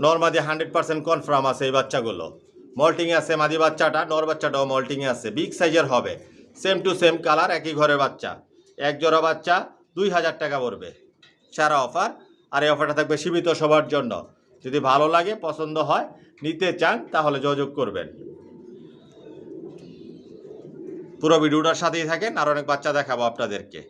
নর মাদি 100% কনফার্ম আছে এই বাচ্চাগুলো, মল্টিংয়ে আছে মাদি বাচ্চাটা, নর বাচ্চাটাও মল্টিংয়ে আছে, বিগ সাইজের হবে, সেম টু সেম কালার, একই ঘরের বাচ্চা। এক জোড়া বাচ্চা 2000 টাকা পড়বে। সেরা অফার, আর এই অফারটা থাকবে সীমিত সবার জন্য। যদি ভালো লাগে পছন্দ হয় নিতে চান তাহলে যোগাযোগ করবেন। পুরো ভিডিওটার সাথেই থাকেন, আর অনেক বাচ্চা দেখাবো আপনাদেরকে।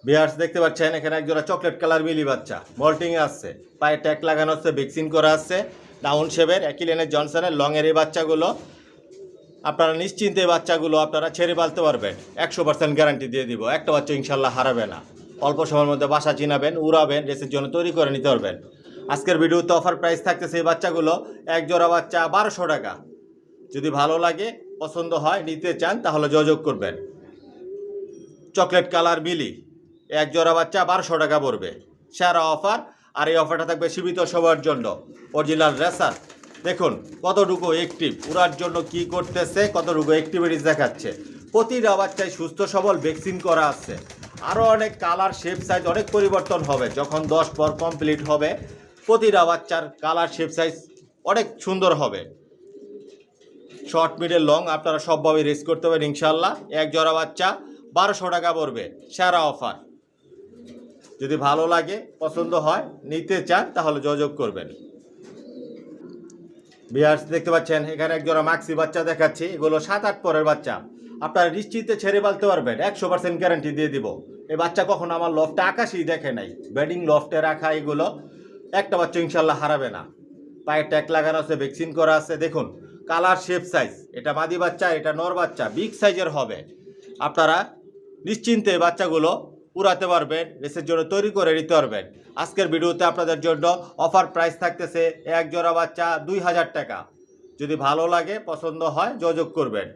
বিয়ার্স দেখতে পাচ্ছেন এখানে এক জোড়া চকলেট কালার মিলি বাচ্চা মল্টিং এ আছে, পায়ে ট্যাগ লাগানো আছে, ভ্যাকসিন করা আছে, ডাউন শেপের একই লেনের জনসনের লং এর এই বাচ্চাগুলো আপনারা নিশ্চিন্তে বাচ্চাগুলো আপনারা ছেড়ে পালতে পারবেন। 100% গ্যারান্টি দিয়ে দিব, একটা বাচ্চা ইনশাল্লাহ হারাবে না। অল্প সময়ের মধ্যে বাসা চিনাবেন, উড়াবেন, রেসের জন্য তৈরি করে নিতে পারবেন। আজকের ভিডিওতে অফার প্রাইস থাকতেছে এই বাচ্চাগুলো এক জোড়া বাচ্চা 1200 টাকা। যদি ভালো লাগে, পছন্দ হয়, নিতে চান তাহলে যোগাযোগ করবেন। চকলেট কালার মিলি এক জোড়া বাচ্চা 1200 টাকা পড়বে, সেরা অফার। আর এই অফারটা থাকবে সীমিত সবার জন্য। অরিজিনাল রেসার দেখুন কতটুকু অ্যাক্টিভ, উড়ার জন্য কি করতেছে, কতটুকু অ্যাক্টিভিটিস দেখাচ্ছে। প্রতিটা বাচ্চায় সুস্থ সবল, ভ্যাকসিন করা আছে। আরও অনেক কালার শেপ সাইজ অনেক পরিবর্তন হবে যখন 10 পর কমপ্লিট হবে। প্রতিটা বাচ্চার কালার শেপ সাইজ অনেক সুন্দর হবে। শর্ট মিডল লং আপনারা সবভাবে রেস করতে পারেন ইনশাল্লাহ। এক জোড়া বাচ্চা 1200 টাকা পড়বে, সেরা অফার। যদি ভালো লাগে, পছন্দ হয়, নিতে চান তাহলে যোগাযোগ করবেন। বিয়ার্স দেখতে পাচ্ছেন এখানে এক জোড়া মাক্সি বাচ্চা দেখাচ্ছি। এগুলো 7-8 পরের বাচ্চা, আপনারা নিশ্চিন্তে ছেড়ে পালতে পারবেন। 100% গ্যারান্টি দিয়ে দিব। এই বাচ্চা কখনো আমার লফটে আকাশেই দেখে নাই, বেডিং লফটে রাখা। এগুলো একটা বাচ্চা ইনশাল্লাহ হারাবে না। পায়ে ট্যাগ লাগানো আছে, ভ্যাকসিন করা আছে। দেখুন কালার শেপ সাইজ, এটা মাদি বাচ্চা, এটা নর বাচ্চা, বিগ সাইজের হবে। আপনারা নিশ্চিন্তে বাচ্চাগুলো উড়াতে পারবেন, রেসের জন্য তৈরি করে নিতে পারবেন। আজকের ভিডিওতে আপনাদের জন্য অফার প্রাইস থাকতেছে এক জোড়া বাচ্চা 2000 টাকা। যদি ভালো লাগে, পছন্দ হয়, যোগাযোগ করবেন।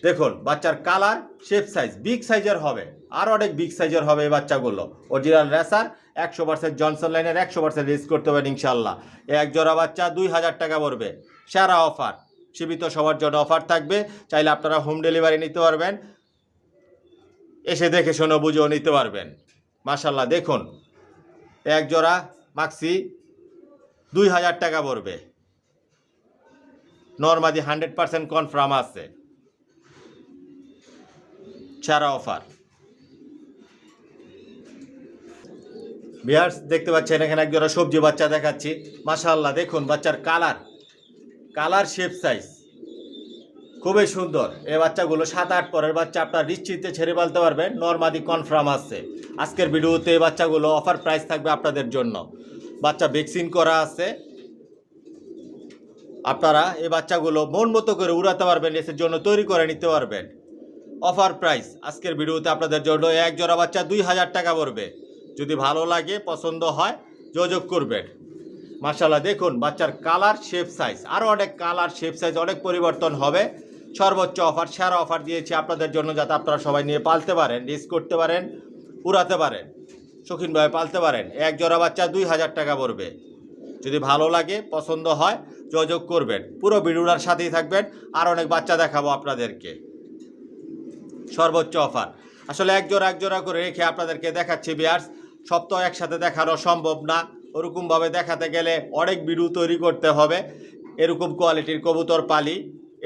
দেখুন বাচ্চার কালার শেপ সাইজ বিগ সাইজের হবে, আর অনেক বিগ সাইজের হবে এই বাচ্চাগুলো। অরিজিনাল রেসার 100% জনসন লাইনের 100% রেস করতে পারেন ইনশাল্লাহ। এক জোড়া বাচ্চা 2000 টাকা পড়বে, সেরা অফার। সীমিত সবার জন্য অফার থাকবে, চাইলে আপনারা হোম ডেলিভারি নিতে পারবেন, এসে দেখে শুনে বুঝেও নিতে পারবেন। মাশাল্লাহ দেখুন এক জোড়া মাক্সি 2000 টাকা পড়বে, নরমাদি 100% কনফার্ম আছে, সেরা অফার। বিয়ার্স দেখতে পাচ্ছেন এখানে এক জোড়া সবজি বাচ্চা দেখাচ্ছি। মাশাল্লাহ দেখুন বাচ্চার কালার শেপ সাইজ খুবই সুন্দর। এই বাচ্চাগুলো 7-8 পরের বাচ্চা, আপনার নিশ্চিন্তে ছেড়ে পালতে পারবেন, নরমাদি কনফার্ম আছে। আজকের ভিডিওতে এই বাচ্চাগুলো অফার প্রাইস থাকবে আপনাদের জন্য। বাচ্চা ভ্যাকসিন করা আছে, আপনারা এই বাচ্চাগুলো মন মতো করে উড়াতে পারবেন, এসের জন্য তৈরি করে নিতে পারবেন। অফার প্রাইস আজকের ভিডিওতে আপনাদের জন্য এক জোড়া বাচ্চা 2000 টাকা পড়বে। যদি ভালো লাগে, পছন্দ হয়, যোগাযোগ করবেন। মাশাআল্লাহ দেখুন বাচ্চার কালার শেপ সাইজ, আরও অনেক কালার শেপ সাইজ অনেক পরিবর্তন হবে। সর্বোচ্চ অফার, সেরা অফার দিয়েছি আপনাদের জন্য, যাতে আপনারা সবাই নিয়ে পালতে পারেন, রেস করতে পারেন, উড়াতে পারেন, শৌখিনভাবে পালতে পারেন। এক জোড়া বাচ্চা 2000 টাকা পড়বে। যদি ভালো লাগে, পছন্দ হয়, যোগাযোগ করবেন। পুরো ভিডিওটার সাথেই থাকবেন, আর অনেক বাচ্চা দেখাবো আপনাদেরকে। সর্বোচ্চ অফার। আসলে এক জোড়া করে রেখে আপনাদেরকে দেখাচ্ছি বিয়ার্স, সব তো একসাথে দেখানো সম্ভব না। ওরকমভাবে দেখাতে গেলে অনেক ভিডিও তৈরি করতে হবে। এরকম কোয়ালিটির কবুতর পালি,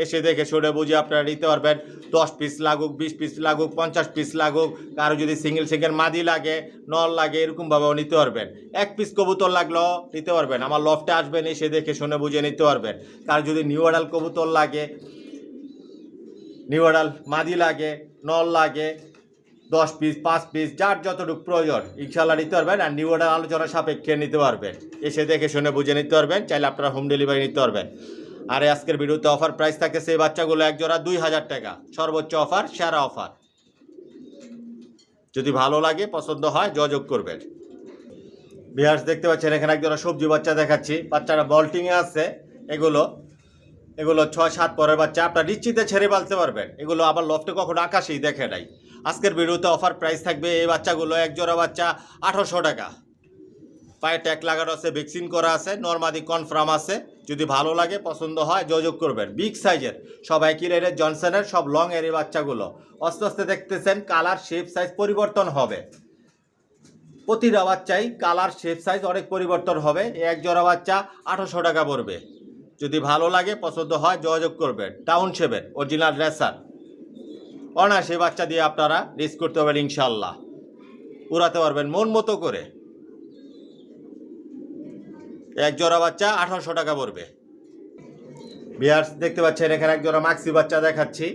এসে দেখে শুনে বুঝে আপনারা নিতে পারবেন। 10 পিস লাগুক, 20 পিস লাগুক, 50 পিস লাগুক, কারো যদি সিঙ্গেল মাদি লাগে, নল লাগে, এরকমভাবেও নিতে পারবেন। 1 পিস কবুতর লাগলেও নিতে পারবেন, আমার লফটে আসবেন, এসে দেখে শুনে বুঝে নিতে পারবেন। কারো যদি নিউ অ্যাডাল কবুতর লাগে, নিউ অ্যাডাল মাদি লাগে, নল লাগে, 10 পিস 5 পিস যার যতটুকু প্রয়োজন ইনশাল্লাহ নিতে পারবেন। আর নিউ অর্ডার আলোচনা সাপেক্ষে নিতে পারবেন, এসে দেখে শুনে বুঝে নিতে পারবেন। চাইলে আপনারা হোম ডেলিভারি নিতে পারবেন। আর আজকের ভিডিওতে অফার প্রাইস থাকে সেই বাচ্চাগুলো এক জোড়া 2000 টাকা, সর্বোচ্চ অফার, সেরা অফার। যদি ভালো লাগে, পছন্দ হয়, যোগাযোগ করবেন। বিহার্স দেখতে পাচ্ছেন এখানে এক জোড়া সবজি বাচ্চা দেখাচ্ছি। বাচ্চারা বল্টিংয়ে আছে। এগুলো 6-7 পরের বাচ্চা, আপনার নিশ্চিন্তে ছেড়ে পালতে পারবেন। এগুলো আবার লফটে কখনো আকাশেই দেখে নাই। আজকের ভিডিওতে অফার প্রাইস থাকবে এই বাচ্চাগুলো এক জোড়া বাচ্চা 1800 টাকা। পায়ে ট্যাগ লাগানো আছে, ভ্যাকসিন করা আছে, নরমাদি কনফার্ম আছে। যদি ভালো লাগে, পছন্দ হয়, যোগাযোগ করবেন। বিগ সাইজের সব একই রেটের জনসনের, সব লং এর এই বাচ্চাগুলো। আস্তে আস্তে দেখতেছেন কালার শেপ সাইজ পরিবর্তন হবে। প্রতিটা বাচ্চাই কালার শেপ সাইজ অনেক পরিবর্তন হবে। এক জোড়া বাচ্চা 1800 টাকা পড়বে। যদি ভালো লাগে, পছন্দ হয়, যোগাযোগ করবেন। টাউন শেপের অরিজিনাল রেসার, অনায়াসে বাচ্চা দিয়ে আপনারা রেস করতে পারবেন ইনশাল্লাহ, উড়াতে পারবেন মন মতো করে। এক জোড়া বাচ্চা 1800 টাকা পড়বে। বিয়ার্স দেখতে পাচ্ছেন এখানে এক জোড়া মাক্সি বাচ্চা দেখাচ্ছি।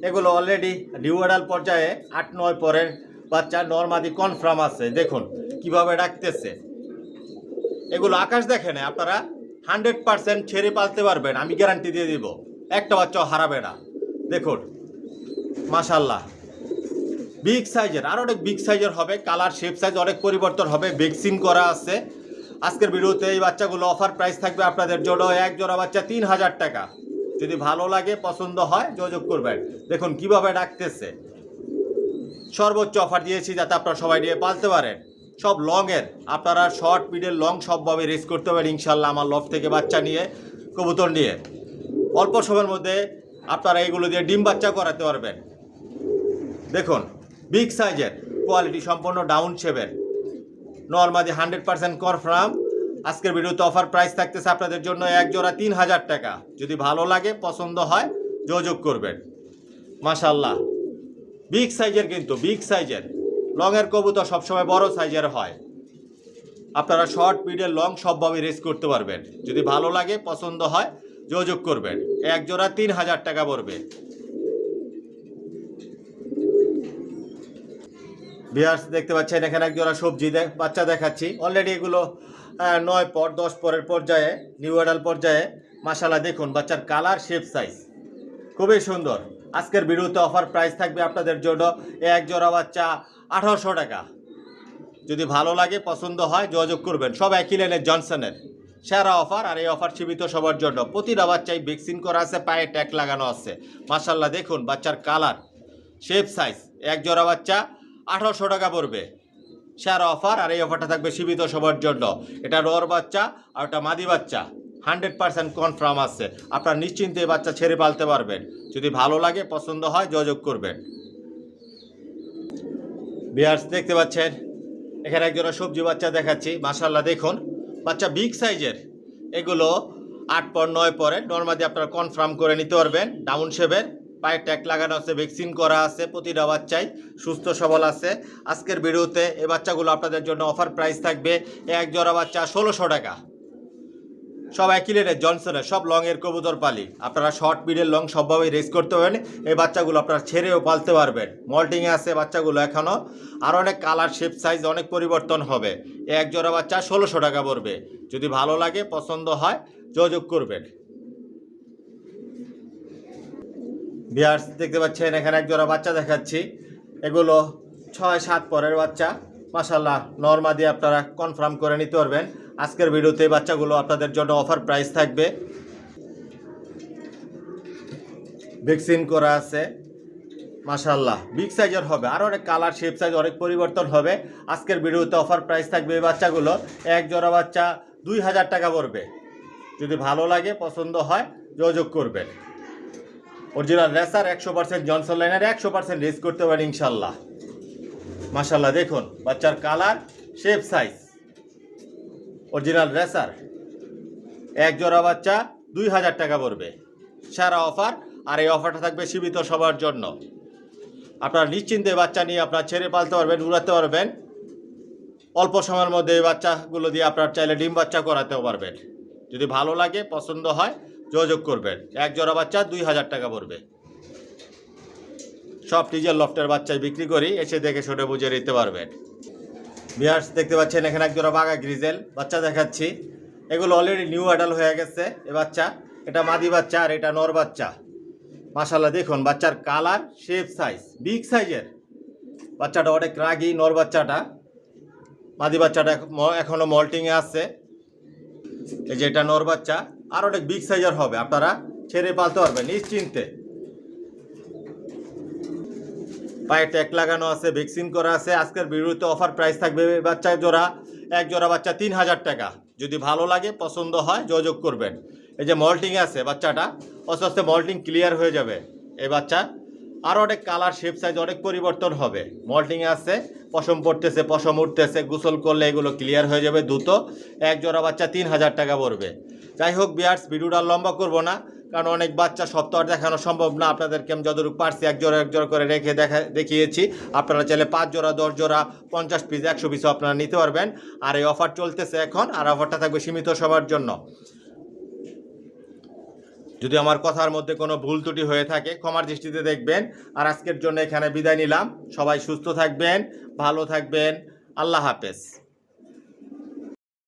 এগুলো অলরেডি নিউ অ্যাডাল পর্যায়ে 8-9 পরের বাচ্চা নরমাদি কনফার্ম আছে, দেখুন কিভাবে ডাকতেছে। এগুলো আকাশ দেখে না, আপনারা 100% ছেড়ে পালতে পারবেন, আমি গ্যারান্টি দিয়ে দিব, একটা বাচ্চাও হারাবে না। দেখুন মাশাল্লাহ, বিগ সাইজের, আর অনেক বিগ সাইজের হবে, কালার শেপ সাইজ অনেক পরিবর্তন হবে, ভ্যাকসিন করা আছে। আজকের ভিডিওতে এই বাচ্চাগুলো অফার প্রাইস থাকবে আপনাদের জন্য এক জোড়া বাচ্চা 3000 টাকা। যদি ভালো লাগে পছন্দ হয় যোগাযোগ করবেন। দেখুন কিভাবে ডাকতেছে, সর্বোচ্চ অফার দিয়েছি যাতে আপনারা সবাই নিয়ে পালতে পারেন। সব লংয়ের, আপনারা শর্ট মিডল লং সবভাবে রেস করতে পারেন ইনশাল্লাহ আমার লফট থেকে বাচ্চা নিয়ে, কবুতর নিয়ে অল্প সময়ের মধ্যে আপনারা এগুলো দিয়ে ডিম বাচ্চা করাতে পারবেন। দেখুন বিগ সাইজের, কোয়ালিটি সম্পন্ন ডাউন শেপের, নরমাদি 100% কনফার্ম। আজকের ভিডিওতে অফার প্রাইস থাকতেছে আপনাদের জন্য এক জোড়া 3000 টাকা। যদি ভালো লাগে পছন্দ হয় যোগাযোগ করবেন। মাশাল্লাহ বিগ সাইজের, কিন্তু বিগ সাইজের লংয়ের কবুতর সবসময় বড় সাইজের হয়। আপনারা শর্ট মিডল লং সবভাবে রেস করতে পারবেন। যদি ভালো লাগে পছন্দ হয় যোগাযোগ করবেন। এক জোড়া 3000 টাকা পড়বে। ভিউয়ার্স দেখতে পাচ্ছেন এখানে এক জোড়া সবজি বাচ্চা দেখাচ্ছি। অলরেডি এগুলো 9 পর 10 পরের পর্যায়ে, নিউ অ্যাডাল্ট পর্যায়ে। মাশাআল্লাহ দেখুন বাচ্চার কালার শেপ সাইজ খুবই সুন্দর। আজকের ভিডিওতে অফার প্রাইস থাকবে আপনাদের জন্য এক জোড়া বাচ্চা 1800 টাকা। যদি ভালো লাগে পছন্দ হয় যোগাযোগ করবেন। সব একই লেনের জনসনের সেরা অফার, আর এই অফার সীমিত সবার জন্য। প্রতিটা বাচ্চাই ভ্যাকসিন করা আছে, পায়ে ট্যাগ লাগানো আছে। মাশাআল্লাহ দেখুন বাচ্চার কালার শেপ সাইজ, এক জোড়া বাচ্চা 1800 টাকা পড়বে। সেরা অফার, আর এই অফারটা থাকবে সীমিত সবার জন্য। এটা নর বাচ্চা আর ওটা মাদি বাচ্চা, 100% কনফার্ম আছে। আপনারা নিশ্চিন্তে বাচ্চা ছেড়ে পালতে পারবেন। যদি ভালো লাগে পছন্দ হয় যোগাযোগ করবেন। ভিউয়ার্স দেখতে পাচ্ছেন এখানে একজোড়া সবজি বাচ্চা দেখাচ্ছি। মাশাআল্লাহ দেখুন বাচ্চা বিগ সাইজের, এগুলো 8 পর 9 পরে নরমাদি আপনারা কনফার্ম করে নিতে পারবেন। ডাউন শেপের, পায়ে ট্যাগ লাগানো আছে, ভ্যাকসিন করা আছে, প্রতিটা বাচ্চাই সুস্থ সবল আছে। আজকের ভিডিওতে এই বাচ্চাগুলো আপনাদের জন্য অফার প্রাইস থাকবে এক জোড়া বাচ্চা 1600 টাকা। সব একই লেনের জনসনের, সব লংয়ের কবুতর পালি। আপনারা শর্ট মিডল লং সবভাবেই রেস করতে পারেন। এই বাচ্চাগুলো আপনারা ছেড়েও পালতে পারবেন। মল্টিংয়ে আছে বাচ্চাগুলো এখনও, আর অনেক কালার শেপ সাইজ অনেক পরিবর্তন হবে। এক জোড়া বাচ্চা 1600 টাকা পড়বে। যদি ভালো লাগে পছন্দ হয় যোগাযোগ করবেন। ভিউয়ার্স দেখতে পাচ্ছেন এখানে এক জোড়া বাচ্চা দেখাচ্ছি। এগুলো 6-7 পরের বাচ্চা। মাশাআল্লাহ নরমাদি আপনারা কনফার্ম করে নিতে পারবেন। আজকের ভিডিওতে বাচ্চাগুলো আপনাদের জন্য অফার প্রাইস থাকবে, ভ্যাকসিন করা আছে। মাশাআল্লাহ বিগ সাইজের হবে, আর অনেক কালার শেপ সাইজ অনেক পরিবর্তন হবে। আজকের ভিডিওতে অফার প্রাইস থাকবে এই বাচ্চাগুলো এক জোড়া বাচ্চা 2000 টাকা পড়বে। যদি ভালো লাগে পছন্দ হয় যোগাযোগ করবেন। অরিজিনাল রেসার, 100% জনসন লাইনের, 100% রেস করতে পারেন ইনশাল্লাহ। মাশাআল্লাহ দেখুন বাচ্চার colour shape size, original racer, এক জোড়া বাচ্চা 2000 টাকা পড়বে। সেরা অফার, আর এই অফারটা থাকবে সীমিত সবার জন্য। আপনারা নিশ্চিন্তে বাচ্চা নিয়ে আপনারা ছেড়ে পালতে পারবেন, উড়াতে পারবেন। অল্প সময়ের মধ্যে এই বাচ্চাগুলো দিয়ে আপনারা চাইলে ডিম বাচ্চা করাতেও পারবেন। যদি ভালো লাগে পছন্দ হয় যোগাযোগ করবেন। এক জোড়া বাচ্চা 2000 টাকা পড়বে। সব ডিজেল লফটের বাচ্চাই বিক্রি করি, এসে দেখে শুনে বুঝে নিতে পারবেন। ভিউয়ার্স দেখতে পাচ্ছেন এখানে এক জোড়া বাঘা গ্রিজেল বাচ্চা দেখাচ্ছি। এগুলো অলরেডি নিউ অ্যাডাল্ট হয়ে গেছে এ বাচ্চা। এটা মাদি বাচ্চা আর এটা নর বাচ্চা। মাশাআল্লাহ দেখুন বাচ্চার কালার শেপ সাইজ বিগ সাইজের। বাচ্চাটা অনেক রাগী, নর বাচ্চাটা। মাদি বাচ্চাটা এখনও মল্টিংয়ে আছে। এই যে এটা নর বাচ্চা, আর অনেক বিগ সাইজের হবে। আপনারা ছেড়ে পালতে পারবেন নিশ্চিন্তে। পায়ে ট্যাগ লাগানো আছে, ভ্যাকসিন করা আছে। আজকের ভিডিওতে অফার প্রাইস থাকবে বাচ্চা জোড়া এক জোড়া বাচ্চা 3000 টাকা। যদি ভালো লাগে পছন্দ হয় যোগাযোগ করবেন। এই যে মল্টিংয়ে আছে বাচ্চাটা, আস্তে আস্তে মল্টিং ক্লিয়ার হয়ে যাবে এই বাচ্চা। আর অনেক কালার শেপ সাইজ অনেক পরিবর্তন হবে। মল্টিংয়ে আছে, পশম পড়তেছে, পশম উঠতেছে, গোসল করলে এগুলো ক্লিয়ার হয়ে যাবে দ্রুত। এক জোড়া বাচ্চা 3000 টাকা পড়বে। যাই হোক ভিউয়ার্স, ভিডিওটা লম্বা করব না, কারণ অনেক বাচ্চা সপ্তাহ দেখানো সম্ভব না। আপনাদেরকে আমি যতটুকু পারছি এক জোড়া করে রেখে দেখিয়েছি। আপনারা চাইলে 5 জোড়া 10 জোড়া 50 পিস 100 পিসও আপনারা নিতে পারবেন। আর এই অফার চলতেছে এখন, আর অফারটা থাকবে সীমিত সবার জন্য। যদি আমার কথার মধ্যে কোনো ভুল ত্রুটি হয়ে থাকে ক্ষমার দৃষ্টিতে দেখবেন। আর আজকের জন্য এখানে বিদায় নিলাম। সবাই সুস্থ থাকবেন, ভালো থাকবেন। আল্লাহ হাফেজ।